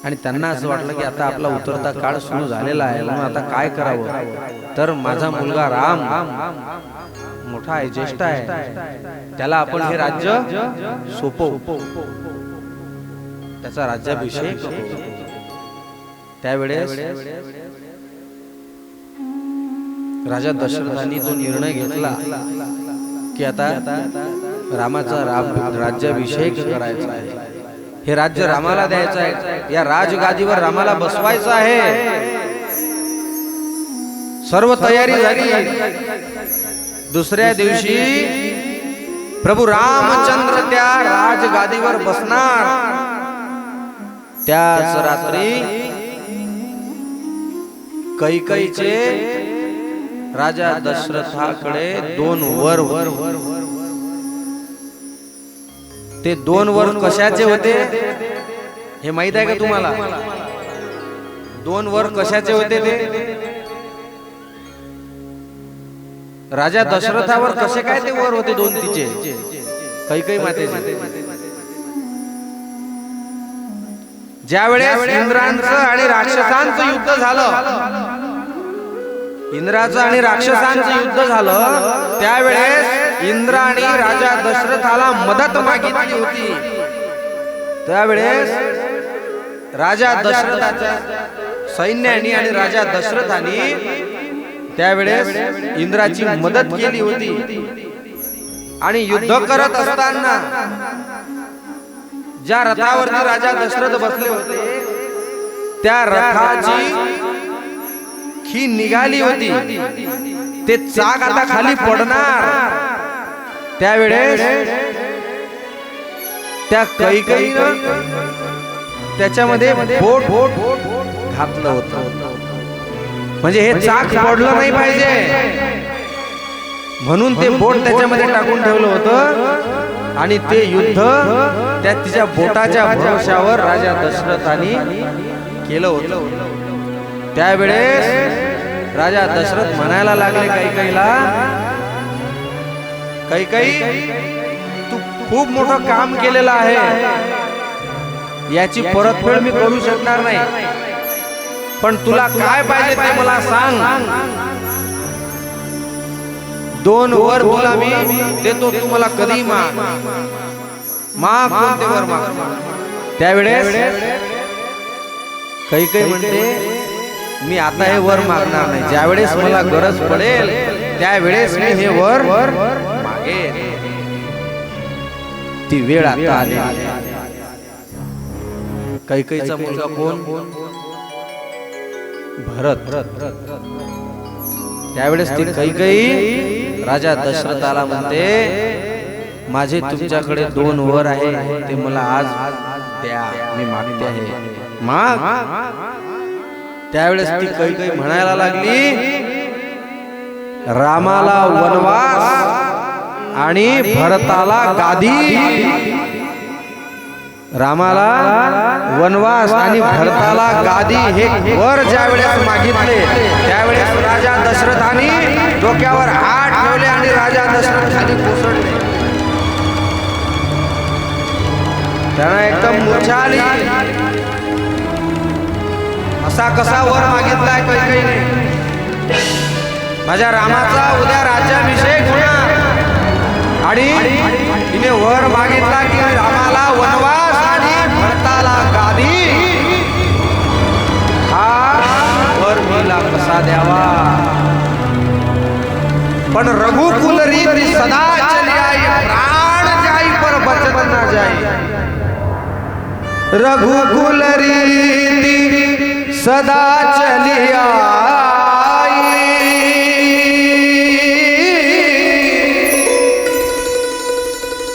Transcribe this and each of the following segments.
आणि त्यांना असं वाटलं की आता आपला उतरता काळ सुरू झालेला आहे, म्हणून आता काय करावं. तर माझा मुलगा राम मोठा आहे, ज्येष्ठ आहे, त्याला आपण हे राज्य सोपवू, त्याचा राज्याभिषेक. त्यावेळेस राजा दशरथांनी तो निर्णय घेतला की आता रामाचा राज्याभिषेक करायचा आहे, हे राज्य रामाला द्यायचं आहे, या राजगादीवर रामाला बसवायचं आहे. सर्व तयारी झाली. दुसऱ्या दिवशी प्रभू रामचंद्र त्या राजगादीवर बसणार. त्याच रात्री कैकईचे राजा दशरथाकडे 2 वर होते. ते 2 वर कशाचे होते हे माहित आहे का तुम्हाला? 2 वर कशाचे होते ते? राजा दशरथावर कसे काय ते वर होते 2 तिचे कैकई मातेचे? ज्या वेळेस इंद्रांचं आणि राक्षसांचं युद्ध झालं, इंद्राचं आणि राक्षसांचं युद्ध झालं, त्यावेळेस इंद्राने राजा दशरथाला मदत मागितली होती. त्यावेळेस राजा दशरथाच्या सैन्याने आणि राजा दशरथाने त्यावेळेस इंद्राची मदत केली होती. आणि युद्ध करत असताना ज्या रथावरती राजा दशरथ बसले होते त्या रथाची खी निघाली होती, ते चाक आता खाली पडणार. त्यावेळेस त्या कैकईनं त्याच्यामध्ये बोट घातलं होतं, म्हणजे हे चाक पडलं नाही पाहिजे म्हणून ते बोट त्याच्यामध्ये टाकून ठेवलं होतं. आणि ते युद्ध त्या तिच्या बोटाच्या भरोशावर राजा दशरथाने केलं होतं. त्यावेळेस राजा दशरथ म्हणायला लागले कैकईला, कैकई तू खूप मोठं काम केलेलं आहे, याची परतफेड मी करू शकणार नाही, पण तुला काय पाहिजे ते मला सांग. 2 वर तुला मी देतो, तू मला कधी माग, कोणते वर माग. त्यावेळेस कैकई म्हणते मी आता हे वर मागणार नाही, ज्यावेळेस मला गरज पडेल त्यावेळेस मी हे वर मागेन. ती वेळ आता आली. कैकईचा मुलगा कोण? भरत. त्यावेळेस ती कैकई राजा दशरथाला म्हणते माझे तुमच्याकडे 2 वर आहे, ते मला आज द्या, मी मागते आहे, माग. त्यावेळेस ती कैकई म्हणायला लागली रामाला वनवास आणि भरताला गादी. रामाला वनवास आणि भरताला गादी हे वर ज्यावेळेस मागितले त्यावेळेस राजा दशरथाने डोक्यावर हात ठेवले आणि राजा दशरथ खाली कोसळले. त्यांना एकदम मूर्छा आली. असा कसा वर मागितलाय कैकईने? माझ्या रामाचा उद्या राज्याभिषेक होणार आणि तिने वर मागितला की रामाला वनवास आणि भरताला गादी. हा वर मला कसा द्यावा? पण रघुकुल रीति सदा चली आई, प्राण जाई पर बचन न जाई. रघुकुल रीति सदा चली आई,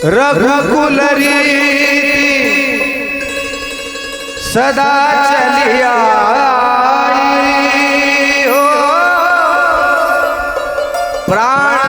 रघुकुल रीति सदा चली आई.